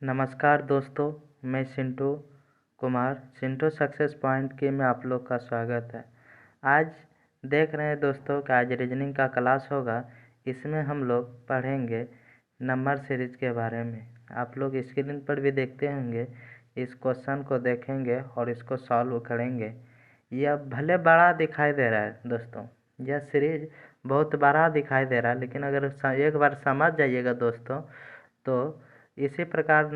नमस्कार दोस्तों, मैं चिंटू कुमार चिंटू सक्सेस पॉइंट के में आप लोग का स्वागत है। आज देख रहे हैं दोस्तों कि आज रीजनिंग का क्लास होगा। इसमें हम लोग पढ़ेंगे नंबर सीरीज के बारे में। आप लोग स्क्रीन पर भी देखते होंगे, इस क्वेश्चन को देखेंगे और इसको सॉल्व करेंगे। यह भले बड़ा दिखाई दे रहा है दोस्तों, यह सीरीज बहुत बड़ा दिखाई दे रहा है, लेकिन अगर एक बार समझ जाइएगा दोस्तों तो इसी प्रकार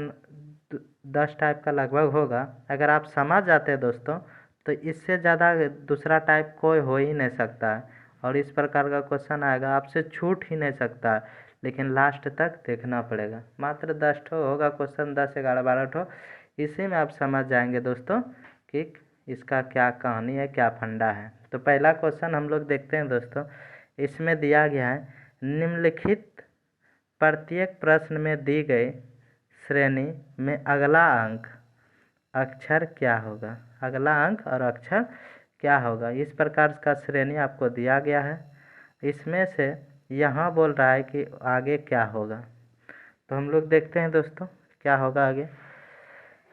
10 टाइप का लगभग होगा। अगर आप समझ जाते हैं दोस्तों तो इससे ज़्यादा दूसरा टाइप कोई हो ही नहीं सकता है। और इस प्रकार का क्वेश्चन आएगा, आपसे छूट ही नहीं सकता है, लेकिन लास्ट तक देखना पड़ेगा। मात्र 10 ठो होगा क्वेश्चन, 10 11 12 ठो। इसी में आप समझ जाएंगे दोस्तों कि इसका क्या कहानी है, क्या फंडा है। तो पहला क्वेश्चन हम लोग देखते हैं दोस्तों। इसमें दिया गया है, निम्नलिखित प्रत्येक प्रश्न में दी गई श्रेणी में अगला अंक अक्षर क्या होगा। अगला अंक और अक्षर क्या होगा, इस प्रकार का श्रेणी आपको दिया गया है। इसमें से यहाँ बोल रहा है कि आगे क्या होगा। तो हम लोग देखते हैं दोस्तों क्या होगा आगे।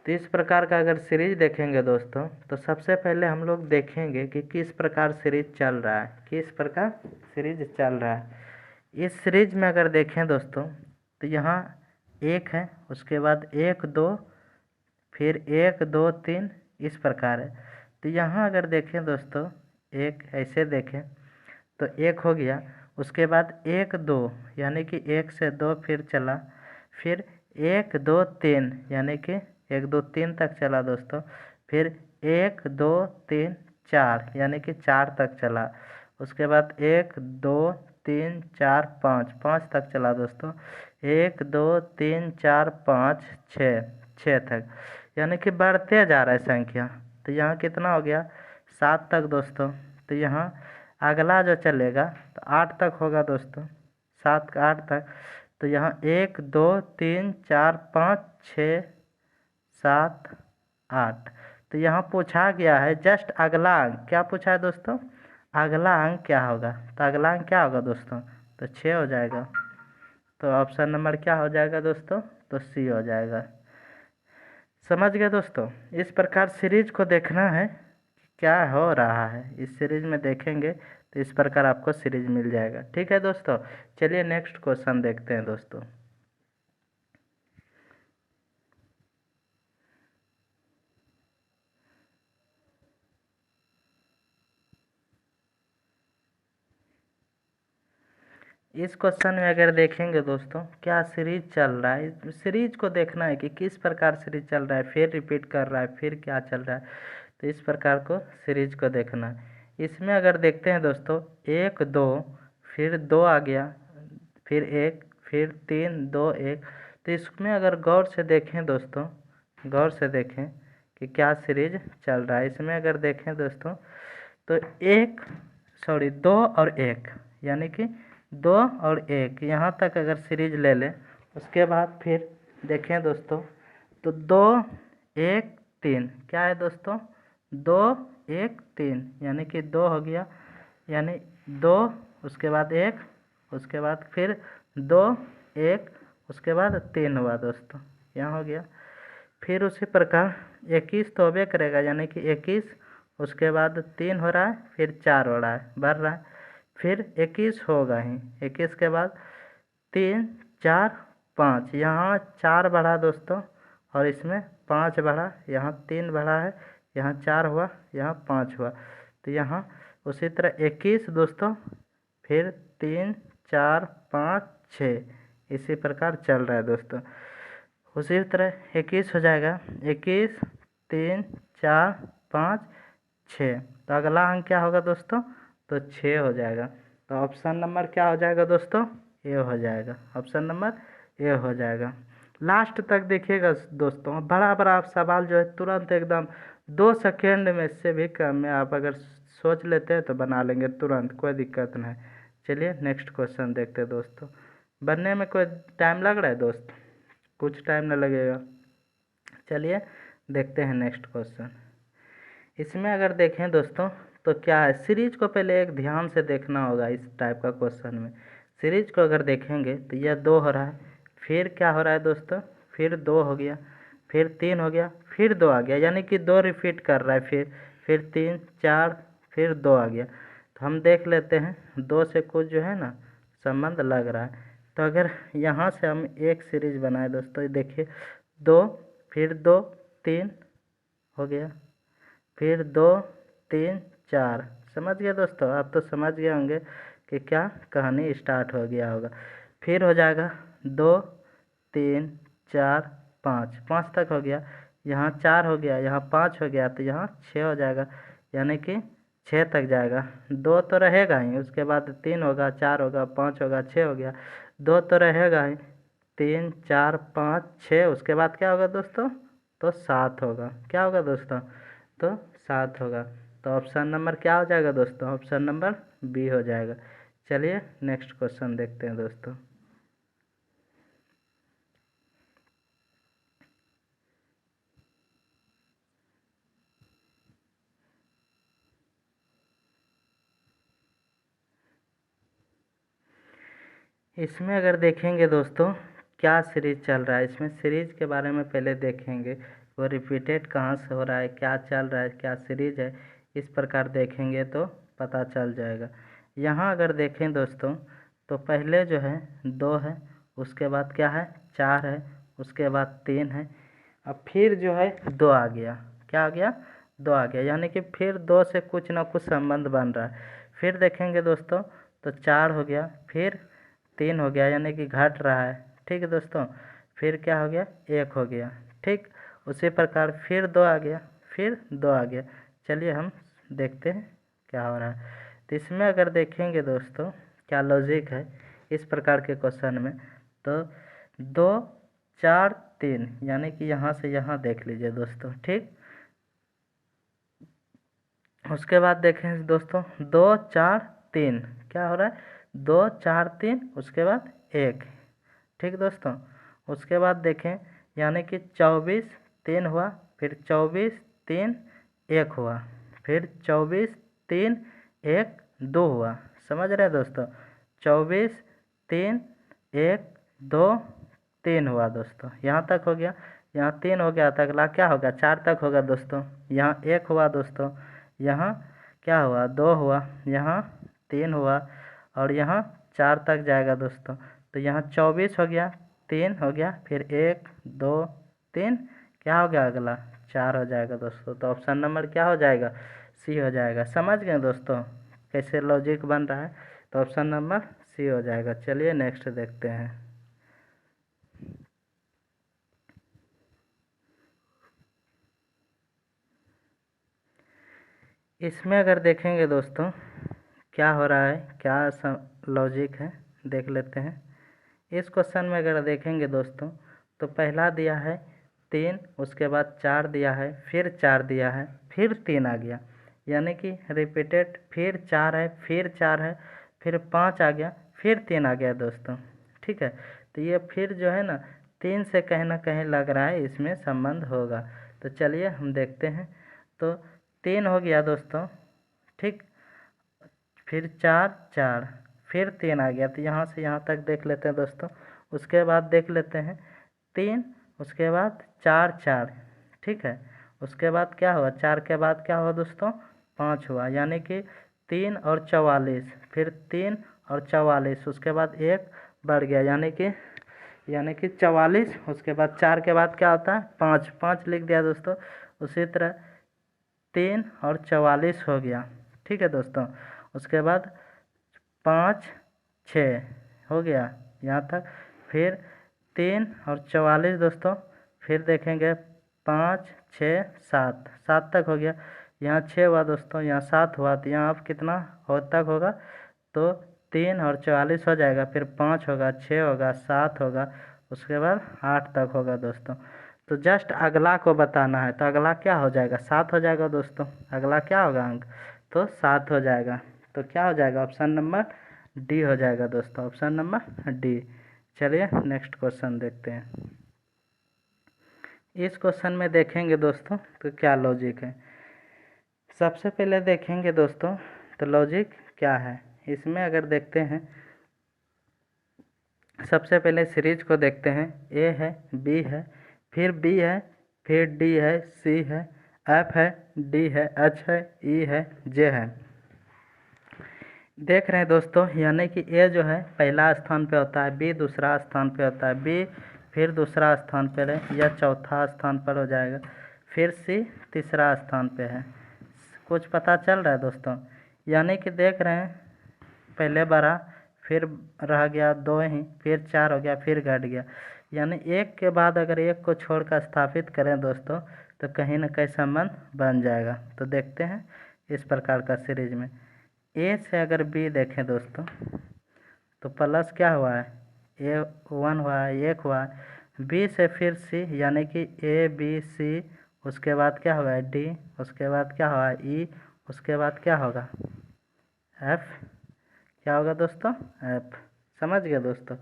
तो इस प्रकार का अगर सीरीज देखेंगे दोस्तों तो सबसे पहले हम लोग देखेंगे कि किस प्रकार सीरीज चल रहा है, किस प्रकार सीरीज चल रहा है। इस सीरीज में अगर देखें दोस्तों तो यहाँ 1 है, उसके बाद 1 2 फिर 1 2 3 इस प्रकार है। तो यहाँ अगर देखें दोस्तों, एक ऐसे देखें तो 1 हो गया, उसके बाद 1 2 यानी कि 1 से 2 फिर चला, फिर 1 2 3 यानी कि 1 2 3 तक चला दोस्तों, फिर 1 2 3 4 यानी कि 4 तक चला, उसके बाद 1 2 3 4 5 तक चला दोस्तों, 1 2 3 4 5 6 तक, यानी कि बढ़ते जा रहा है संख्या। तो यहाँ कितना हो गया, 7 तक दोस्तों। तो यहाँ अगला जो चलेगा तो 8 तक होगा दोस्तों, 7 का 8 तक। तो यहाँ 1 2 3 4 5 6 7 8। तो यहाँ पूछा गया है जस्ट अगला अंक क्या पूछा है दोस्तों, अगला अंक क्या होगा। तो अगला अंक क्या होगा दोस्तों, तो 6 हो जाएगा। तो ऑप्शन नंबर क्या हो जाएगा दोस्तों, तो सी हो जाएगा। समझ गए दोस्तों। इस प्रकार सीरीज को देखना है क्या हो रहा है, इस सीरीज में देखेंगे तो इस प्रकार आपको सीरीज मिल जाएगा। ठीक है दोस्तों, चलिए नेक्स्ट क्वेश्चन देखते हैं दोस्तों। इस क्वेश्चन में अगर देखेंगे दोस्तों क्या सीरीज चल रहा है, सीरीज को देखना है कि किस प्रकार सीरीज चल रहा है, फिर रिपीट कर रहा है, फिर क्या चल रहा है। तो इस प्रकार को सीरीज को देखना है। इसमें अगर देखते हैं दोस्तों 1 2 फिर 2 आ गया, फिर 1 फिर 3 2 1। तो इसमें अगर गौर से देखें दोस्तों, गौर से देखें कि क्या सीरीज चल रहा है। इसमें अगर देखें दोस्तों तो 2 और 1 यानी कि 2 और 1 यहाँ तक अगर सीरीज ले लें, उसके बाद फिर देखें दोस्तों तो 2 1 3 क्या है दोस्तों, 2 1 3 यानी कि 2 हो गया, यानी 2 उसके बाद 1 उसके बाद फिर 2 1 उसके बाद 3 हुआ दोस्तों, यहाँ हो गया। फिर उसी प्रकार 21 तो होबे करेगा, यानी कि 21 उसके बाद 3 हो रहा है, फिर 4 हो रहा है, बढ़ रहा है, फिर 21 होगा ही, 21 के बाद 3 4 5 यहाँ 4 बढ़ा दोस्तों, और इसमें 5 बढ़ा, यहाँ 3 बढ़ा है, यहाँ 4 हुआ, यहाँ 5 हुआ। तो यहाँ उसी तरह 21 दोस्तों, फिर 3 4 5 6 इसी प्रकार चल रहा है दोस्तों। उसी तरह 21 हो जाएगा, 21 3 4 5 6। तो अगला अंक क्या होगा दोस्तों, तो 6 हो जाएगा। तो ऑप्शन नंबर क्या हो जाएगा दोस्तों, ए हो जाएगा। ऑप्शन नंबर ए हो जाएगा। लास्ट तक देखिएगा दोस्तों, बड़ा बड़ा सवाल जो है तुरंत एकदम 2 सेकेंड में से भी कम में आप अगर सोच लेते हैं तो बना लेंगे तुरंत, कोई दिक्कत नहीं। चलिए नेक्स्ट क्वेश्चन देखते हैं दोस्तों। बनने में कोई टाइम लग रहा है दोस्त, कुछ टाइम न लगेगा। चलिए देखते हैं नेक्स्ट क्वेश्चन। इसमें अगर देखें दोस्तों तो क्या है, सीरीज को पहले एक ध्यान से देखना होगा। इस टाइप का क्वेश्चन में सीरीज को अगर देखेंगे तो यह 2 हो रहा है, फिर क्या हो रहा है दोस्तों, फिर 2 हो गया, फिर 3 हो गया, फिर 2 आ गया, यानी कि 2 रिपीट कर रहा है। फिर 3 4 फिर 2 आ गया। तो हम देख लेते हैं 2 से कुछ जो है ना संबंध लग रहा है। तो अगर यहाँ से हम एक सीरीज बनाए दोस्तों, ये देखिए 2 फिर 2 3 हो गया, फिर 2 3 4। समझ गए दोस्तों? आप तो समझ गए होंगे कि क्या कहानी स्टार्ट हो गया होगा। फिर हो जाएगा 2 3 4 5, 5 तक हो गया, यहाँ 4 हो गया, यहाँ 5 हो गया, तो यहाँ 6 हो जाएगा, यानी कि 6 तक जाएगा। 2 तो रहेगा ही, उसके बाद 3 होगा, 4 होगा, 5 होगा, 6 हो गया, 2 तो रहेगा ही, 3 4 5 6, उसके बाद क्या होगा दोस्तों? तो 7 होगा। क्या होगा दोस्तों? तो 7 होगा। तो ऑप्शन नंबर क्या हो जाएगा दोस्तों? ऑप्शन नंबर बी हो जाएगा। चलिए नेक्स्ट क्वेश्चन देखते हैं दोस्तों। इसमें अगर देखेंगे दोस्तों क्या सीरीज चल रहा है, इसमें सीरीज के बारे में पहले देखेंगे, वो रिपीटेड कहाँ से हो रहा है, क्या चल रहा है, क्या सीरीज है, इस प्रकार देखेंगे तो पता चल जाएगा। यहाँ अगर देखें दोस्तों तो पहले जो है 2 है, उसके बाद क्या है 4 है, उसके बाद 3 है, अब फिर जो है 2 आ गया। क्या आ गया? 2 आ गया, यानी कि फिर 2 से कुछ ना कुछ संबंध बन रहा है। फिर देखेंगे दोस्तों तो 4 हो गया, फिर 3 हो गया, यानी कि घट रहा है। ठीक है दोस्तों, फिर क्या हो गया? 1 हो गया। ठीक, उसी प्रकार फिर 2 आ गया, फिर 2 आ गया। चलिए हम देखते हैं क्या हो रहा है। तो इसमें अगर देखेंगे दोस्तों क्या लॉजिक है इस प्रकार के क्वेश्चन में, तो 2 4 3, यानी कि यहाँ से यहाँ देख लीजिए दोस्तों। ठीक, उसके बाद देखें दोस्तों 2 4 3, क्या हो रहा है? 2 4 3, उसके बाद 1। ठीक दोस्तों, उसके बाद देखें यानी कि 24 3 हुआ, फिर 24 3 1 हुआ, फिर 24 3 1 2 हुआ। समझ रहे हैं दोस्तों? 24 3 1 2 3 हुआ दोस्तों, यहाँ तक हो गया। यहाँ 3 हो गया, तो अगला क्या होगा? 4 तक होगा दोस्तों। यहाँ 1 हुआ दोस्तों, यहाँ क्या हुआ? 2 हुआ, यहाँ 3 हुआ, और यहाँ 4 तक जाएगा दोस्तों। तो यहाँ 24 हो गया, 3 हो गया, फिर 1 2 3, क्या हो गया? अगला 4 हो जाएगा दोस्तों। तो ऑप्शन नंबर क्या हो जाएगा? सी हो जाएगा। समझ गए दोस्तों कैसे लॉजिक बन रहा है? तो ऑप्शन नंबर सी हो जाएगा। चलिए नेक्स्ट देखते हैं। इसमें अगर देखेंगे दोस्तों क्या हो रहा है, क्या लॉजिक है, देख लेते हैं। इस क्वेश्चन में अगर देखेंगे दोस्तों तो पहला दिया है 3, उसके बाद 4 दिया है, फिर 4 दिया है, फिर 3 आ गया, यानी कि रिपीटेड, फिर 4 है, फिर 4 है, फिर 5 आ गया, फिर 3 आ गया दोस्तों। ठीक है, तो ये फिर जो है ना 3 से कहीं ना कहीं लग रहा है इसमें संबंध होगा। तो चलिए हम देखते हैं। तो 3 हो गया दोस्तों, ठीक, फिर 4 4, फिर 3 आ गया, तो यहाँ से यहाँ तक देख लेते हैं दोस्तों। उसके बाद देख लेते हैं 3, उसके बाद 4 4, ठीक है, उसके बाद क्या हुआ? 4 के बाद क्या हुआ दोस्तों? 5 हुआ, यानी कि 3 और 44, फिर 3 और 44, उसके बाद 1 बढ़ गया, यानी कि 44, उसके बाद 4 के बाद क्या होता है? 5 5 लिख दिया दोस्तों। उसी तरह 3 और 44 हो गया। ठीक है दोस्तों, उसके बाद 5 6 हो गया यहाँ तक, फिर 3 और 44 दोस्तों, फिर देखेंगे 5 6 7 7 तक हो गया, यहाँ 6 हुआ दोस्तों, यहाँ 7 हुआ, तो यहाँ अब कितना हो तक होगा? तो 3 और 44 हो जाएगा, फिर 5 होगा, 6 होगा, 7 होगा, उसके बाद 8 तक होगा दोस्तों। तो जस्ट अगला को बताना है, तो अगला क्या हो जाएगा? 7 हो जाएगा दोस्तों। अगला क्या होगा अंक? तो 7 हो जाएगा। तो क्या हो जाएगा? ऑप्शन नंबर डी हो जाएगा दोस्तों, ऑप्शन नंबर डी। चलिए नेक्स्ट क्वेश्चन देखते हैं। इस क्वेश्चन में देखेंगे दोस्तों तो क्या लॉजिक है। सबसे पहले देखेंगे दोस्तों तो लॉजिक क्या है इसमें, अगर देखते हैं सबसे पहले सीरीज को देखते हैं। ए है, बी है, फिर बी है, फिर डी है, सी है, एफ है, डी है, एच है, ई है, जे है। देख रहे हैं दोस्तों, यानी कि ए जो है पहला स्थान पे होता है, बी दूसरा स्थान पे होता है, बी फिर दूसरा स्थान पर है या चौथा स्थान पर हो जाएगा, फिर सी तीसरा स्थान पे है। कुछ पता चल रहा है दोस्तों? यानी कि देख रहे हैं, पहले बढ़ा, फिर रह गया दो ही, फिर 4 हो गया, फिर घट गया। यानी एक के बाद अगर एक को छोड़कर स्थापित करें दोस्तों, तो कहीं ना कहीं संबंध बन जाएगा। तो देखते हैं इस प्रकार का सीरीज में। ए से अगर बी देखें दोस्तों, तो प्लस क्या हुआ है, ए 1 हुआ है, 1 हुआ है। बी से फिर सी, यानी कि ए बी सी, उसके बाद क्या हुआ है डी, उसके बाद क्या हुआ है ई, उसके बाद क्या होगा एफ। क्या होगा दोस्तों? एफ। समझ गए दोस्तों?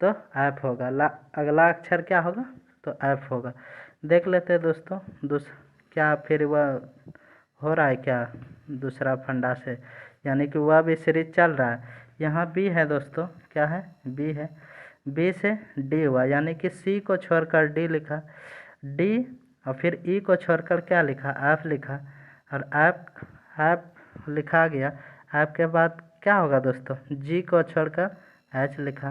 तो एफ होगा। अगला अक्षर क्या होगा? तो एफ होगा। देख लेते हैं दोस्तों, क्या फिर वह हो रहा है क्या दूसरा फंडा से, यानी कि वह भी सीरीज चल रहा है। यहाँ बी है दोस्तों, क्या है? बी है। बी से डी हुआ, यानी कि सी को छोड़कर डी लिखा, डी और फिर ई को छोड़कर क्या लिखा, एफ लिखा, और एफ एफ लिखा गया। एफ के बाद क्या होगा दोस्तों? जी को छोड़कर एच लिखा,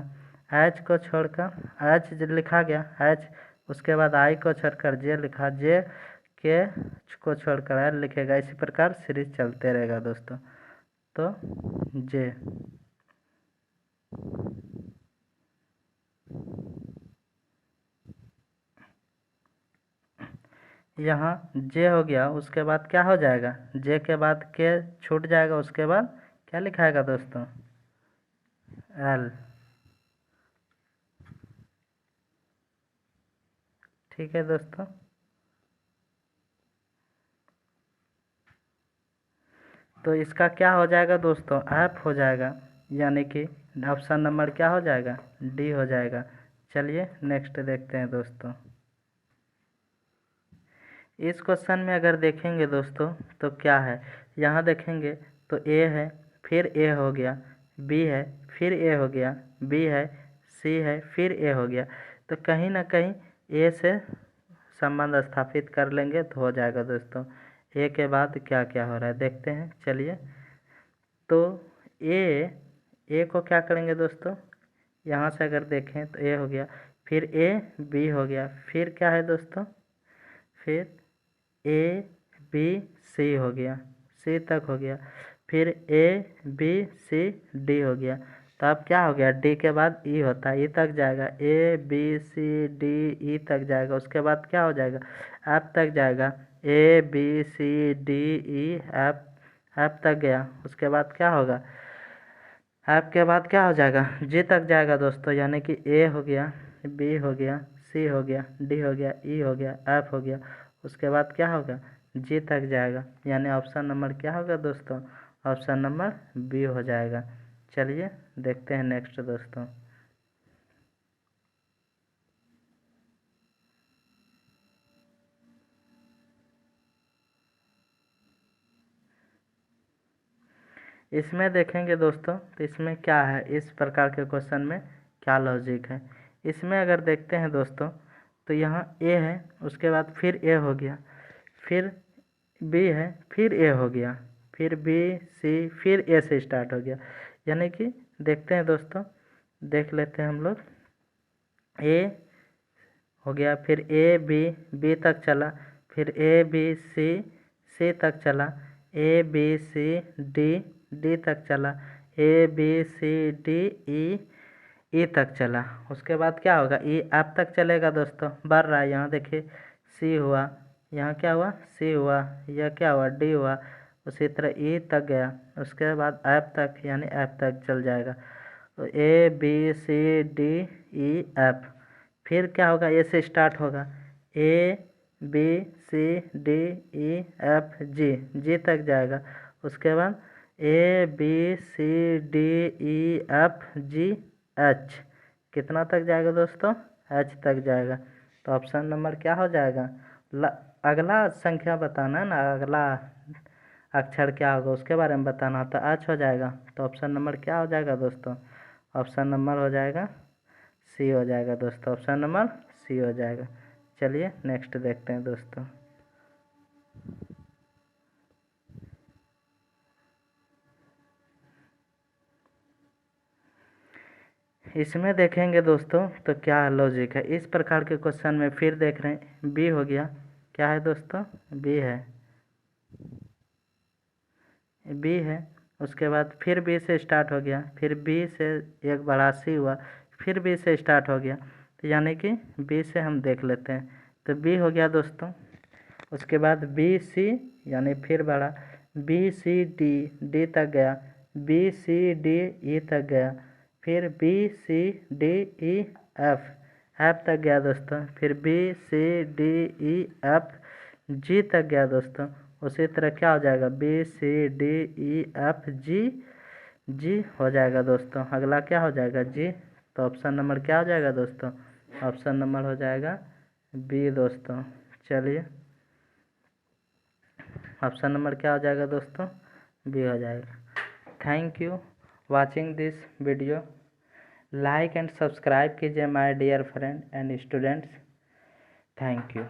एच को छोड़कर एच लिखा गया, एच। उसके बाद आई को छोड़कर जे लिखा, जे के को छोड़कर एल लिखेगा। इसी प्रकार सीरीज चलते रहेगा दोस्तों। तो जे यहाँ जे हो गया, उसके बाद क्या हो जाएगा? जे के बाद के छूट जाएगा, उसके बाद क्या लिखाएगा दोस्तों? एल। ठीक है दोस्तों। तो इसका क्या हो जाएगा दोस्तों? एफ हो जाएगा, यानी कि ऑप्शन नंबर क्या हो जाएगा? डी हो जाएगा। चलिए नेक्स्ट देखते हैं दोस्तों। इस क्वेश्चन में अगर देखेंगे दोस्तों, तो क्या है, यहाँ देखेंगे तो ए है, फिर ए हो गया, बी है, फिर ए हो गया, बी है, सी है, फिर ए हो गया। तो कहीं ना कहीं ए से संबंध स्थापित कर लेंगे तो हो जाएगा दोस्तों। ए के बाद क्या क्या हो रहा है देखते हैं। चलिए, तो ए को क्या करेंगे दोस्तों? यहाँ से अगर देखें तो ए हो गया, फिर ए बी हो गया, फिर क्या है दोस्तों? फिर ए बी सी हो गया, सी तक हो गया, फिर ए बी सी डी हो गया। तो अब क्या हो गया? डी के बाद ई होता है, ई तक जाएगा, ए बी सी डी ई तक जाएगा। उसके बाद क्या हो जाएगा? एफ तक जाएगा, A B C D E F, F तक गया। उसके बाद क्या होगा? एफ के बाद क्या हो जाएगा? जी तक जाएगा दोस्तों, यानी कि ए हो गया, बी हो गया, सी हो गया, डी हो गया, ई हो गया, एफ हो गया। उसके बाद क्या होगा? जी तक जाएगा, यानी ऑप्शन नंबर क्या होगा दोस्तों? ऑप्शन नंबर बी हो जाएगा। चलिए देखते हैं नेक्स्ट दोस्तों। इसमें देखेंगे दोस्तों, तो इसमें क्या है, इस प्रकार के क्वेश्चन में क्या लॉजिक है। इसमें अगर देखते हैं दोस्तों, तो यहाँ ए है, उसके बाद फिर ए हो गया, फिर बी है, फिर ए हो गया, फिर बी सी, फिर ए से स्टार्ट हो गया। यानी कि देखते हैं दोस्तों, देख लेते हैं हम लोग। ए हो गया, फिर ए बी, बी तक चला, फिर ए बी सी, सी तक चला, A B C D, D तक चला, ए बी सी डी ई, ई तक चला। उसके बाद क्या होगा? ई एफ तक चलेगा दोस्तों, बढ़ रहा है। यहाँ देखिए सी हुआ, यहाँ क्या हुआ? सी हुआ, यह क्या हुआ? डी हुआ। उसी तरह ई तक गया, उसके बाद एफ तक, यानी एफ तक चल जाएगा। तो A B C D E F, फिर क्या होगा? ए से स्टार्ट होगा, A B C D E F G, G तक जाएगा। उसके बाद A B C D E F G H, कितना तक जाएगा दोस्तों? एच तक जाएगा। तो ऑप्शन नंबर क्या हो जाएगा? अगला संख्या बताना है ना, अगला अक्षर क्या होगा उसके बारे में बताना, तो एच हो जाएगा। तो ऑप्शन नंबर क्या हो जाएगा दोस्तों? ऑप्शन नंबर हो जाएगा सी हो जाएगा दोस्तों, ऑप्शन नंबर सी हो जाएगा। चलिए नेक्स्ट देखते हैं दोस्तों। इसमें देखेंगे दोस्तों तो क्या लॉजिक है। इस प्रकार के क्वेश्चन में फिर देख रहे हैं, बी हो गया, क्या है दोस्तों, बी है, बी है। उसके बाद फिर बी से स्टार्ट हो गया, फिर बी से एक बड़ा सी हुआ, फिर बी से स्टार्ट हो गया, तो यानी कि बी से हम देख लेते हैं। तो बी हो गया दोस्तों। उसके बाद बी सी यानी फिर बड़ा, बी सी डी, डी तक गया, बी सी डी ई तक गया, फिर B C D E F, F तक गया दोस्तों, फिर B C D E F G तक गया दोस्तों। उसी तरह क्या हो जाएगा, B C D E F G, G हो जाएगा दोस्तों। अगला क्या हो जाएगा, जी। तो ऑप्शन नंबर क्या हो जाएगा दोस्तों, ऑप्शन नंबर हो जाएगा बी दोस्तों। चलिए ऑप्शन नंबर क्या हो जाएगा दोस्तों, बी हो जाएगा। Thank you watching this video. Like and subscribe कीजिए my dear friend and students. Thank you.